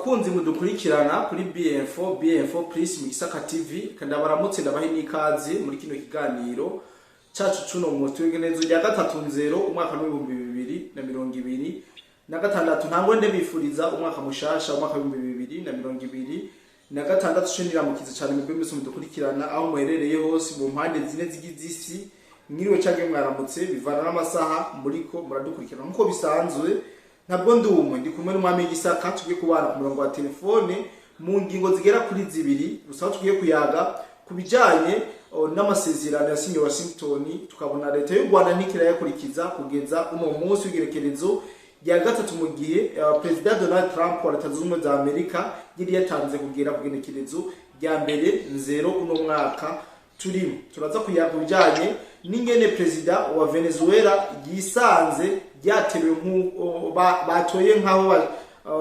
bakunzi mudukurikirana kuri BM4 Plus mu Gisaka TV kandi abaramutse ndabahe n'ikaze muri kino kiganiro cacu cuno mu twegenezo rya 3-0 umwaka wa 2026 ntango ndebifuriza umwaka mushasha umwaka wa 2026 shinira mukiza cyane mu bw'imwe mudukurikirana aho muherereye hose mu mpande zine z'igizisi mwiriwe canke mwaramutse bivana n'amasaha muriko muradukurikirana nkuko bisanzwe ntabwo ndumwe ndi kumwe n'umwami Gisaka tugiye kubana ku murongo wa telefone mu ngingo zigera kuri zibiri gusa tugiye kuyaga kubijanye n'amasezerano ya Sinyo Washington tukabona leta y'u Rwanda ntikira yakurikiza kugeza uno munsi w'igerekerezo ya gatatu mu gihe President Donald Trump wa Leta Zunze Ubumwe za Amerika yari yatanze kugera ku gerekerezo rya mbere 0 uno mwaka turimo turaza kuyaga kubijanye n'ingene President wa Venezuela yisanze byatewe batoye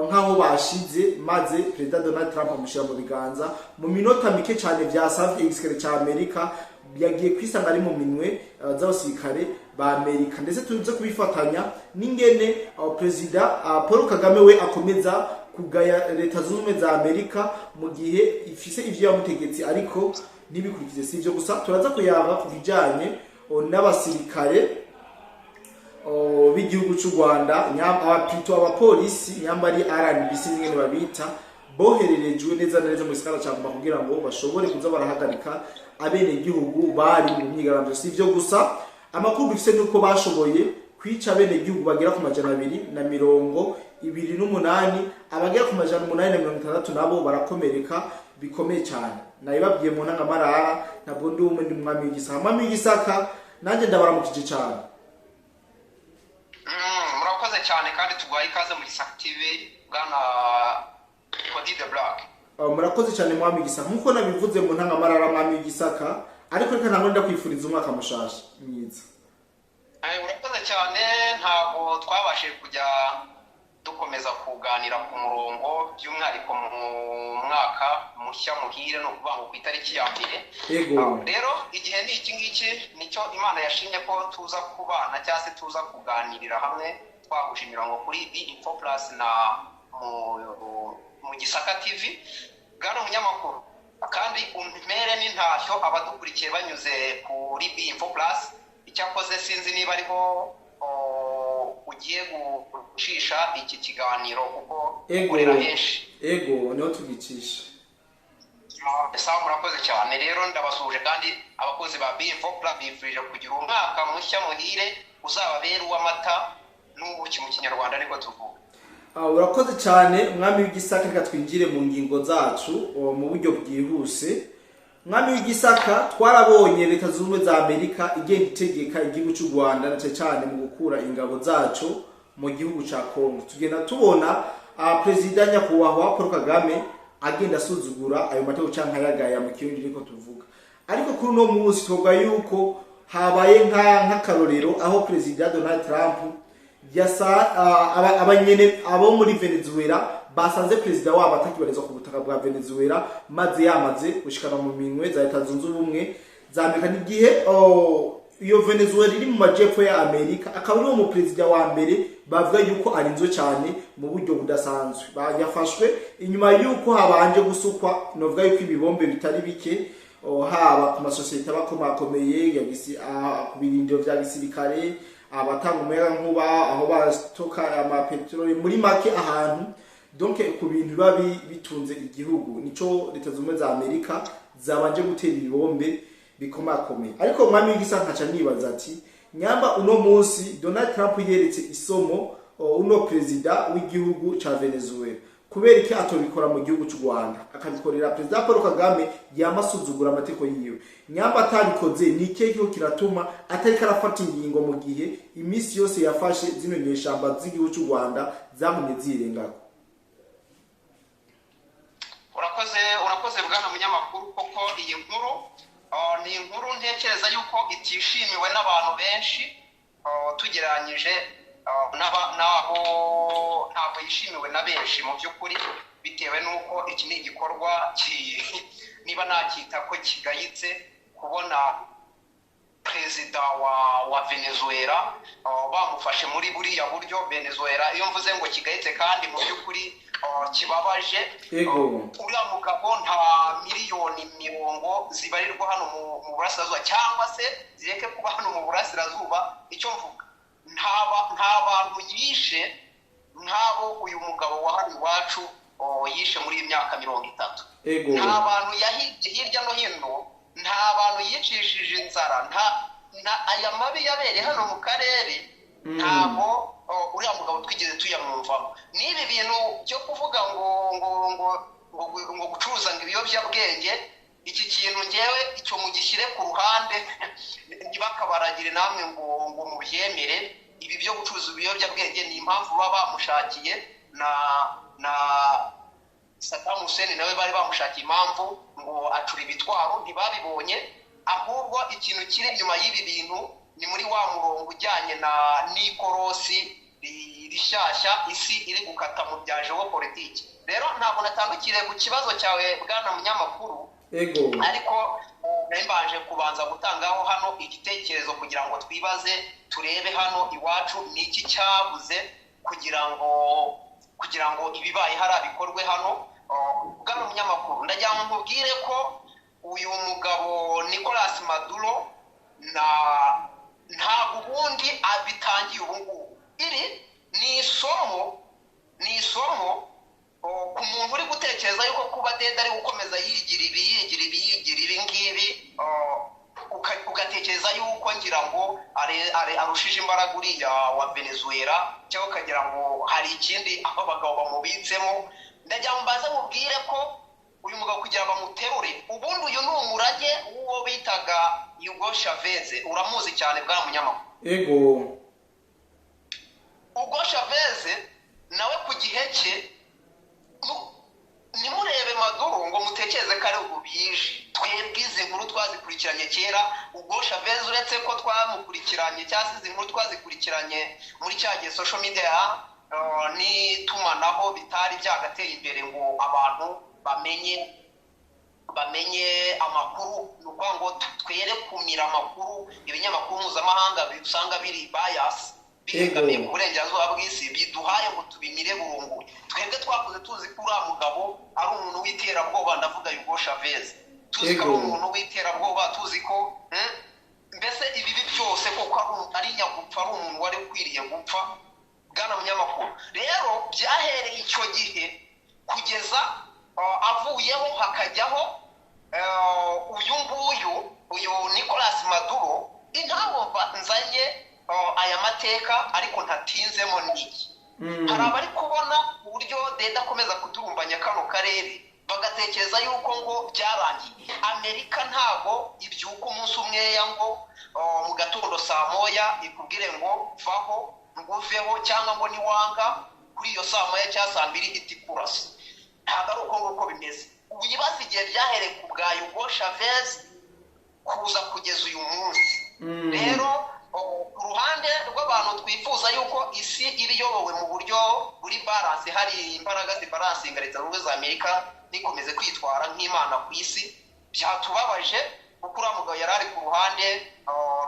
nkaho bashize maze President Donald Trump amushira mu biganza mu minota mike cyane byasavye igisirikare ca Amerika yagiye kwisanga ari mu minwe z'abasirikare ba Amerika ndetse tuze kubifatanya n'ingene President Paul Kagame we akomeza kugaya Leta Zunze Ubumwe za Amerika mu gihe ifise ivyo yamutegetse ariko nibikurikize sivyo gusa turaza kuyaga kubijanye n'abasirikare b'igihugu cy'u Rwanda abapolisi nyambari RNBC n'ingene babita bohererejwe neza neza mu gisagara cya Goma kugira ngo bashobore kuza barahagarika abene igihugu bari mu myigaragambyo sivyo gusa amakuru bifise nuko bashoboye kwica abene igihugu bagera ku 228 abagera ku 860 nabo barakomereka bikomeye cyane nayibabwiye mu ntangamarara ntabwo ndi umwe ndi mwami Gisaka mwami Gisaka nanje ndabaramukije cyane murakoze cyane kandi tugwaye ikaze muri Gisaka TV bwana Cody the Black murakoze cyane mwami Gisaka nkuko nabivuze mu ntangamarara mwami Gisaka ariko reka ntabwo ndakwifuriza umwaka mushasha mwiza murakoze cyane ntabwo twabashije kujya dukomeza kuganira ku murongo by'umwihariko mu mwaka mushya muhire no kuvuga ngo ku itariki ya mbere rero igihe ni iki ngiki nicyo Imana yashimye ko tuza kubana cyangwa se tuza kuganirira hamwe twagushimira ngo kuri BM4 Plus na mu Gisaka TV bwana umunyamakuru kandi umpere n'intashyo abadukurikiye banyuze kuri BM4 Plus icyakoze sinzi niba ariho ugiye gucisha iki kiganiro kuko ukorera henshi niho tugicisha sawa murakoze cyane rero ndabasuje kandi abakozi ba BM4 Plus bifurije kugira umwaka mushya muhire uzababera uw'amata n'ubuki mu kinyarwanda ariko tuvuga urakoze cyane umwami w'Igisaka reka twinjire mu ngingo zacu mu buryo bwihuse mwami w'Igisaka twarabonye Leta Zunze Ubumwe za Amerika igenda itegeka igihugu cy'u Rwanda ndetse cyane mu gukura ingabo zacu mu gihugu ca Kongo tugenda tubona President nyakubahwa Paul Kagame agenda asuzugura ayo mateko canka yagaya mu kirundi niko tuvuga ariko kuri no munsi twoga yuko habaye nk'akarorero aho President Donald Trump abanyene abo muri Venezuela basanze President wabo atakibarezwa ku butaka bwa Venezuela maze yamaze gushikana mu minwe za Leta Zunze Ubumwe za Amerika n'igihe iyo Venezuela iri mu majepfo ya Amerika akaba ari mu President wa mbere bavuga yuko arinzwe cyane mu buryo budasanzwe yafashwe inyuma yuko habanje gusukwa novuga yuko ibibombe bitari bike haba ku masosiyete abakomakomeye ku birindiro vya gisirikare abatanga umuyaga nkuba aho bastoka amapetroli muri make ahantu donc ku bintu babi bitunze igihugu nico Leta Zunze Ubumwe za Amerika zabanje gutera ibombe bikomakomeye ariko mwami w'Igisaka nkaca nibaza ati nyamba uno munsi Donald Trump yeretse isomo uno President w'igihugu ca Venezuela kubera iki atobikora mu gihugu cy'u Rwanda akabikorera President Paul Kagame yamasuzugura amateko yiwe nyamba atabikoze ni keko kiratuma atari karafata ingingo mu gihe imisi yose yafashe zino nyeshamba z'igihugu cy'u Rwanda zamumye zirengako urakoze bwana munyamakuru koko iyi nkuru ni inkuru ntekereza yuko itishimiwe n'abantu benshi tugereranyije ntabwo yishimiwe na benshi mu by'ukuri bitewe n'uko iki ni igikorwa niba nakita ko kigayitse kubona Perezida wa Venezuela bamufashe muri buriya buryo Venezuela iyo mvuze ngo kigayitse kandi mu by'ukuri kibabaje. Uriya mugabo nta miliyoni 70 zibarirwa hano mu burasirazuba, cyangwa se zireke kuba hano mu burasirazuba. Icyo mvuga, nta bantu yishe nk'abo uyu mugabo wa hano iwacu yishe muri iyi myaka 30. Nta bantu yahibye hirya no hino, nta bantu yicishije inzara, aya mabi yabereye hano mu karere ntabwo uriya mugabo twigeze tuyamwumvamo. N'ibi bintu byo kuvuga ngo gucuruza ngo ibiyobyabwenge, iki kintu ngewe icyo mugishyire ku ruhande, ntibakabaragire namwe ngo mubyemere. Ibi byo gucuruza ibiyobyabwenge ni impamvu baba bamushakiye na Saddam Hussein nawe bari bamushakiye impamvu ngo acura ibitwaro, ntibabibonye. Ahubwo ikintu kiri inyuma y'ibi bintu ni muri wa murongo ujyanye n'ikorosi rishyashya isi iri gukata mu bya geopolitike. Rero ntabwo natandukire ku kibazo cyawe bwana munyamakuru, ariko mbanje kubanza gutangaho hano igitekerezo kugira ngo twibaze, turebe hano iwacu ni iki cyabuze kugira ngo ibibaye hari bikorwe hano. Bwana munyamakuru, ndagira ngo nkubwire ko uyu mugabo Nicolas Maduro ntabwo ubundi abitangiye ubu ngubu. Iri ni isomo ku muntu uri gutekereza yuko kuba dede ari gukomeza yigira ibi ngibi, ugatekereza yuko ngira ngo arushije imbaraga uriya wa Venezuela, cyangwa ukagira ngo hari ikindi aho abagabo bamubitsemo. Ndagira ngo mbaze mubwire ko uyu mugabo kugira bamuterure, ubundi uyu ni umurage w'uwo bitaga Hugo Chavez. Uramuzi cyane bwa munyamakuru. Hugo Chavez nawe ku gihe cye, nimurebe Maduro ngo mutekereze ko ari ubu bije. Twebwe izi nkuru twazikurikiranye kera. Hugo Chavez uretse ko twamukurikiranye cyangwa izi nkuru twazikurikiranye muri cya gihe social media n'itumanaho bitari byagateye imbere ngo abantu bamenye amakuru. Ni ukuvuga ngo twere kumira amakuru. Ibinyamakuru mpuzamahanga usanga biri bias, bihengamiye ku burengerazuba bw'isi, biduhaye ngo tubimire burungu. Twebwe twakuze tuzi ko uriya mugabo ari umuntu w'iterabwoba. Ndavuga Hugo Chavez, tuzi ko ari umuntu w'iterabwoba, tuzi ko mbese ibibi byose koko ari nyagupfa, ari umuntu wari ukwiriye gupfa. Bwana munyamakuru, rero byahereye icyo gihe kugeza avuyeho hakajyaho uyu Nicolas Maduro. Impamvu nzanye aya mateka ariko ntatinzemo n'iki, hari abari kubona uburyo dede akomeza kudurumbanya kano karere, bagatekereza yuko ngo byarangiye. Amerika ntabwo ibyuka umunsi umweya ngo mu gatondo saa moya ikubwire ngo vaho nguveho, cyangwa ngo niwanga kuri iyo saa moya cyangwa saa mbiri ihita ikurasa. Ntabwo ari uko nguko bimeze. Wibaza igihe byahereye ku bwa Hugo Chavez kuza kugeza uyu munsi. Rero ku ruhande rw'abantu twifuza yuko isi iba iyobowe mu buryo buri balance, hari imbaraga zibaransinga Leta Zunze Ubumwe za Amerika nikomeze kwitwara nk'imana ku isi, byatubabaje kuko uriya mugabo yari ari ku ruhande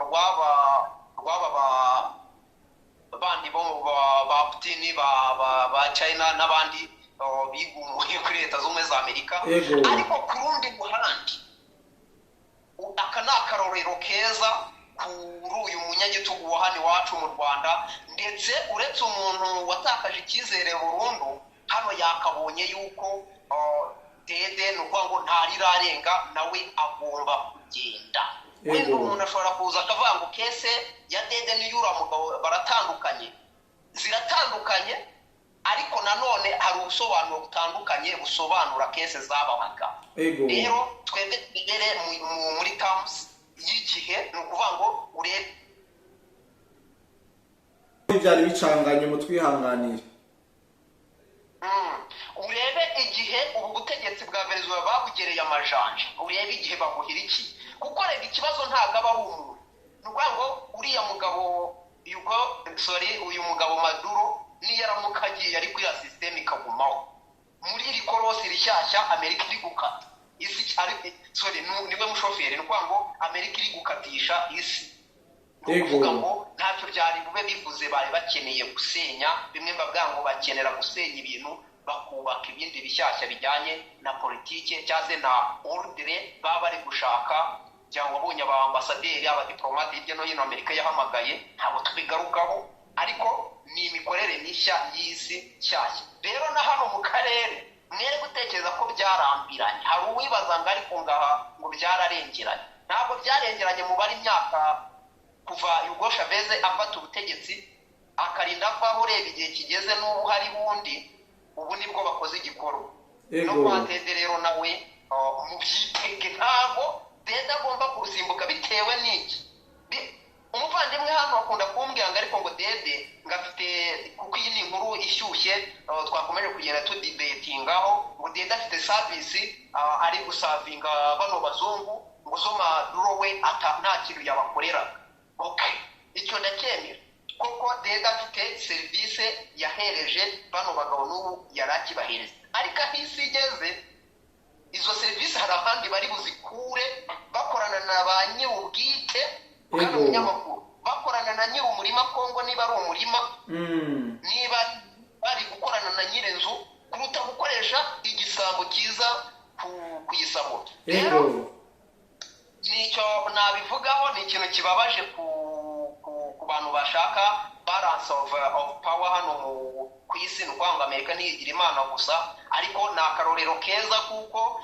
rw'aba bandi bo ba Putin, ba China n'abandi bigumuye kuri Leta Zunze Ubumwe za Amerika. Ariko ku rundi ruhande, aka ni akarorero keza kuri uyu munyagitugu wa hano iwacu mu Rwanda. Ndetse uretse umuntu watakaje icyizere burundu, hano yakabonye yuko dede ni ukuvuga ngo ntarirarenga, nawe agomba kugenda. Wenda umuntu ashobora kuza akavuga ngo kese ya dede n'iyura mugabo baratandukanye, ziratandukanye, ariko nanone hari ubusobanuro butandukanye busobanura kese zababaga. Rero twebwe tugere muri terms y'igihe, ni ukuvuga ngo urebe byari bicanganye mu twihanganira. Urebe igihe ubu butegetsi bwa Venezuela babugereye amajanja, urebe igihe baguhira iki. Kuko rega ikibazo ntabwo aba ari umuntu. Ni ukuvuga ngo uriya mugabo uyu mugabo Maduro niyo aramuka agiye ari kuri ya sisiteme ikagumaho, muri iri korosi rishyashya Amerika iri gukata isi. Niwe mushoferi. Ni ukuvuga ngo Amerika iri gukatisha isi. Ni ukuvuga ngo ntacyo byari bube bivuze, bari bakeneye gusenya bimwe, bavuga ngo bakenera gusenya ibintu bakubaka ibindi bishyashya bijyanye na politike cyangwa na ordre baba bari gushaka. Cyangwa wabonye abaambasaderi abadiplomate hirya no hino Amerika yahamagaye, ntabwo tubigarukaho, ariko ni imikorere mishya y'isi nshyashya. Rero na hano mu karere mwere gutekereza ko byarambiranye. Hari uwibaza ngo ariko ngaha ngo byararengeranye. Ntabwo byarengeranye mu bari imyaka kuva Hugo Chavez afata ubutegetsi akarinda avaho, ureba igihe kigeze n'ubu hari bundi, ubu nibwo bakoze igikorwa. No kwateze rero nawe mu byitege ntabwo Dede agomba kurusimbuka bitewe n'iki. Umuvandimwe hano akunda kumbwira ngo ariko ngo Dede ngafite, kuko iyi ni inkuru ishyushye twakomeje kugenda tudibetingaho, ngo Dede afite service ari gusavinga bano bazungu, ngo zo Maduro we nta kintu yabakorera. Okay, icyo ndacyemera koko Dede afite service yahereje bano bagabo n'ubu yarakibahereza, ariko aho isi igeze izo service hari ahandi bari buzikure, bakorana na ba nyir'ubwite kandi umunyamakuru, bakorana na nyir'umurima Kongo niba ari umurima, niba bari gukorana na nyir'inzu, kuruta gukoresha igisambo cyiza kuyisamo. Rero nicyo nabivugaho, ni ikintu kibabaje ku bantu bashaka balance of power hano ku isi. Ni ukuvuga ngo Amerika ntiyigira imana gusa, ariko ni akarorero keza kuko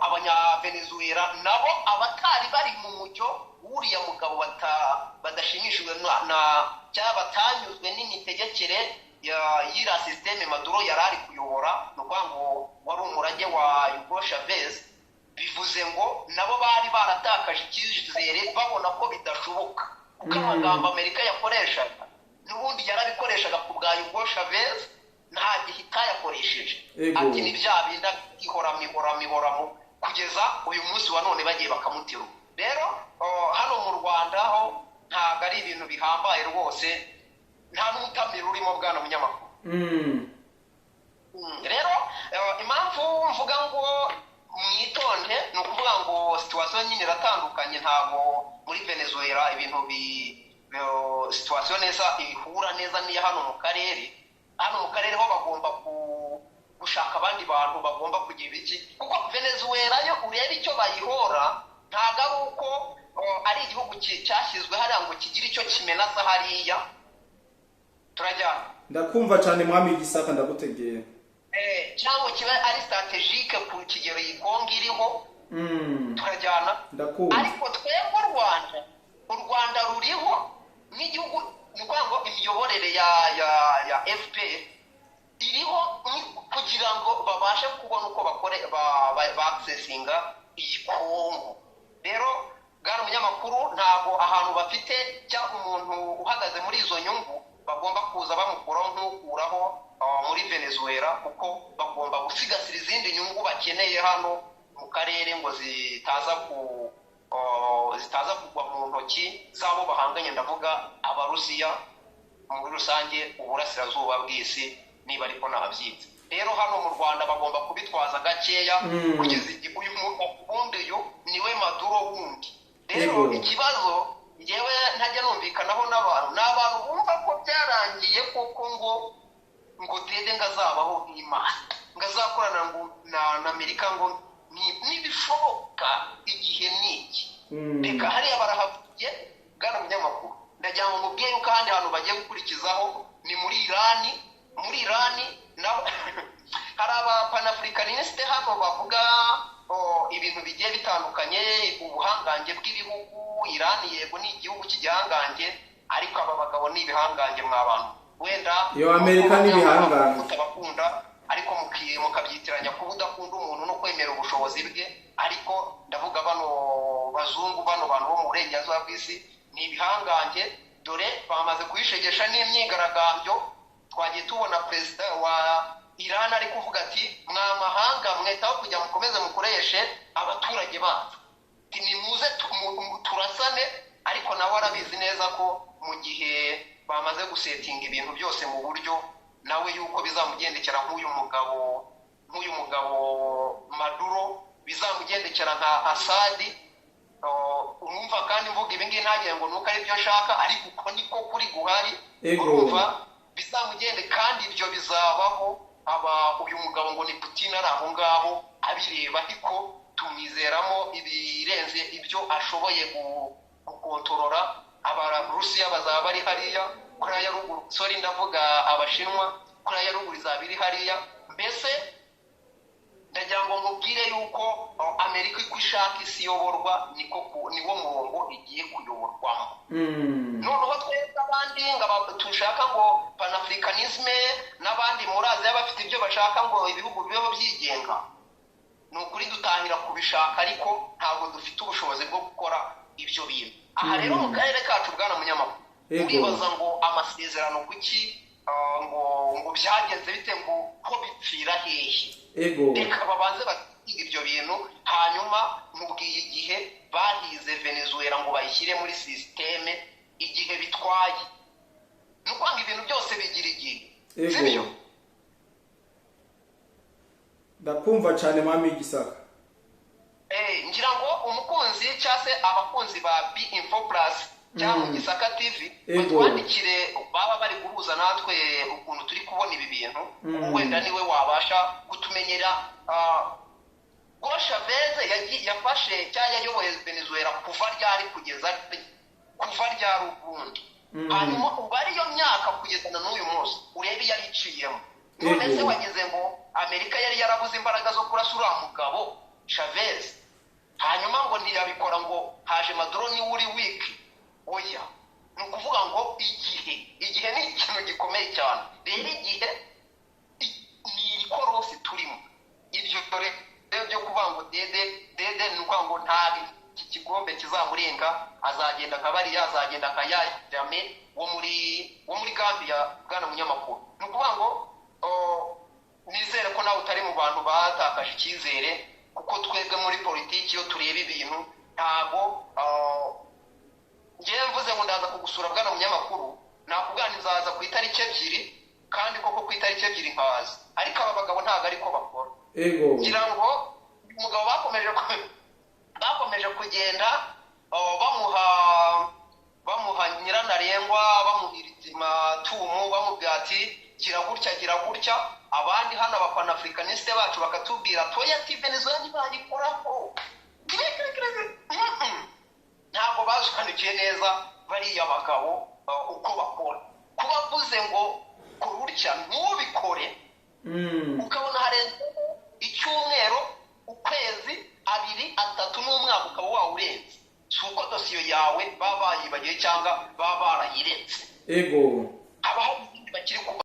abanyavenezuela nabo abatari bari mu mucyo w'uriya mugabo badashimishijwe cyangwa batanyuzwe n'imitegekere y'ira systeme Maduro yari ari kuyobora, ni ukuvuga ngo wari umurage wa Hugo Chavez. Bivuze ngo nabo bari baratakaje icyizere babona ko bidashoboka, kuko amagambo Amerika yakoreshaga n'ubundi yarabikoreshaga ku bwa Hugo Chavez, nta gihe itayakoresheje. Ati ni bya binda ihora kugeza uyu munsi wa none bagiye bakamutira. Rero hano mu Rwanda ho ntabwo ari ibintu bihambaye rwose, nta n'umutamiro urimo bwana munyamakuru. Rero impamvu mvuga ngo mwitonde ni ukuvuga ngo situation nyine iratandukanye. Ntabwo muri Venezuela ibintu situation neza ihura neza niya hano mu karere. Hano mu karere ho bagomba gushaka abandi bantu bagomba kugira iki, kuko Venezuela yo ureba icyo bayihora ntabwo ari uko ari igihugu cyashyizwe hariya ngo kigire icyo kimenaza hariya. Turajyana, ndakumva cyane mwami Gisaka, ndagutegera. Cyangwa kiba ari strategique ku kigero yikonga iriho. Turajyana, ndakumva. Ariko twebwe u Rwanda ruriho n'igihugu, ni ukuvuga ngo imiyoborere ya FPR iriho kugira ngo babashe kubona uko accessinga iyi Kongo. Rero bwana umunyamakuru, ntabwo ahantu bafite cyangwa umuntu uhagaze muri izo nyungu bagomba kuza bamukuraho nk'ukuraho muri Venezuela, kuko bagomba gusigasira izindi nyungu bakeneye hano mu karere ngo zitaza kugwa mu ntoki zabo bahanganye, ndavuga Abarusiya muri rusange, uburasirazuba bw'isi niba ariko nabyitse. Rero hano mu Rwanda bagomba kubitwaza gakeya kugeza igihe uyu ubundi niwe Maduro wundi. Rero ikibazo ngewe ntajya numvikanaho n'abantu bumva ko byarangiye kuko ngo Dede ngazabaho nk'Imana, ngazakorana na Amerika ngo nibishoboka igihe niki. Reka hariya barahavuye bwana munyamakuru, ndagira ngo mubwiye yuko ahandi hantu bagiye gukurikizaho ni muri Irani naho hari abapanaafricaniste hano bavuga ibintu bigiye bitandukanye, ubuhangange bw'ibihugu. Irani yego ni igihugu cy'igihangange, ariko aba bagabo ni ibihangange mw'abantu. Wenda yo Amerika ni ibihangange mutabakunda, ariko mukabyitiranya kuba udakunda umuntu no kwemera ubushobozi bwe. Ariko ndavuga bano bazungu, bano bantu bo mu burengerazuba bw'isi ni ibihangange. Dore bamaze kuyishegesha n'imyigaragambyo. Twagiye tubona perezida wa Iran ari kuvuga ati mwamahanga mwetaho kujya mukomeze mukoreshe abaturage bacu, nimuze turasane. Ariko nawe arabizi neza ko mu gihe bamaze gusetinga ibintu byose mu buryo nawe yuko bizamugendekera nk'uyu mugabo Maduro, bizamugendekera nka Assad. Urumva kandi mvuga ibi ngibi ntagiye ngo nuko ari byo nshaka, ariko uko niko kuri guhari. Urumva bizamugende kandi ibyo bizabaho uyu mugabo ngo ni Putin ari aho ngaho abireba, ariko tumwizeramo ibirenze ibyo ashoboye gukontorora. Abarusiya bazaba bari hariya, Korea ya ruguru, sorry ndavuga Abashinwa, Korea ya ruguru izaba iri hariya. Mbese ndagira ngo nkubwire yuko Amerika iko ishaka isi iyoborwa niwo murongo igiye kuyoborwamo. Noneho twebwe abandi tushaka ngo panafricanisme n'abandi muri Aziya bafite ibyo bashaka ngo ibihugu bibeho byigenga, ni ukuri dutahira kubishaka, ariko ntabwo dufite ubushobozi bwo gukora ibyo bintu. Aha rero mu karere kacu bwana munyamakuru, uribaza ngo amasezerano kuki ngo byagenze bite, ngo ko bipfira hehe? Reka babanze batiga ibyo bintu, hanyuma mubwiye igihe bahize Venezuela ngo bayishyire muri sisiteme, igihe bitwaye. Ni ukwanga ibintu byose bigira igihe, sibyo? Ndakumva cyane mami Gisaka. Ngira ngo umukunzi cyangwa se abakunzi ba B-Info Plus cyangwa Gisaka TV batwandikire, baba bari guhuza natwe ukuntu turi kubona ibi bintu. Wenda niwe wabasha kutumenyera ko Chavez yafashe cyangwa yayoboye Venezuela kuva ryari kugeza kuva ryari ubundi, hanyuma ubu ariyo myaka kugeza na n'uyu munsi urebe yari iciyemo. None se wageze ngo Amerika yari yarabuze imbaraga zo kurasa uriya mugabo Chavez, hanyuma ngo ntiyabikora ngo haje Maduro ni uri wiki? Oya, ni ukuvuga ngo igihe ni ikintu gikomeye cyane. Rero igihe ni ikorosi turimo. Ibyo rero byo kuvuga ngo dede ni ukuvuga ngo nta igikombe kizamurenga, azagenda nka bariya, azagenda nka Yajame wo muri Gambia bwana munyamakuru. Ni ukuvuga ngo nizere ko nawe utari mu bantu batakaje icyizere, kuko twebwe muri politiki iyo tureba ibintu ntago ngewe mvuze ngo ndaza kugusura bwana munyamakuru, nakubwira nzaza ku itariki 2, kandi koko ku itariki 2 nkaza, ariko aba bagabo ntago ariko bakora. Ngira ngo umugabo bakomeje kugenda bamuha nyirantarengwa, bamuhiritima tumu, bamubwira ati gira gutya. Abandi hano abapanafricaniste bacu bakatubwira toya ati Venezuela ntibagikoraho. Ntabwo bazukanikiye neza bariya bagabo uko bakora. Kuba bavuze ngo kurutya ntubikore, ukabona harenze icyumweru, ukwezi, 2, 3 n'umwaka ukaba wawurenze, si uko dosiyo yawe baba bayibagiye cyangwa baba barayirenze. Habaho ibindi bakiri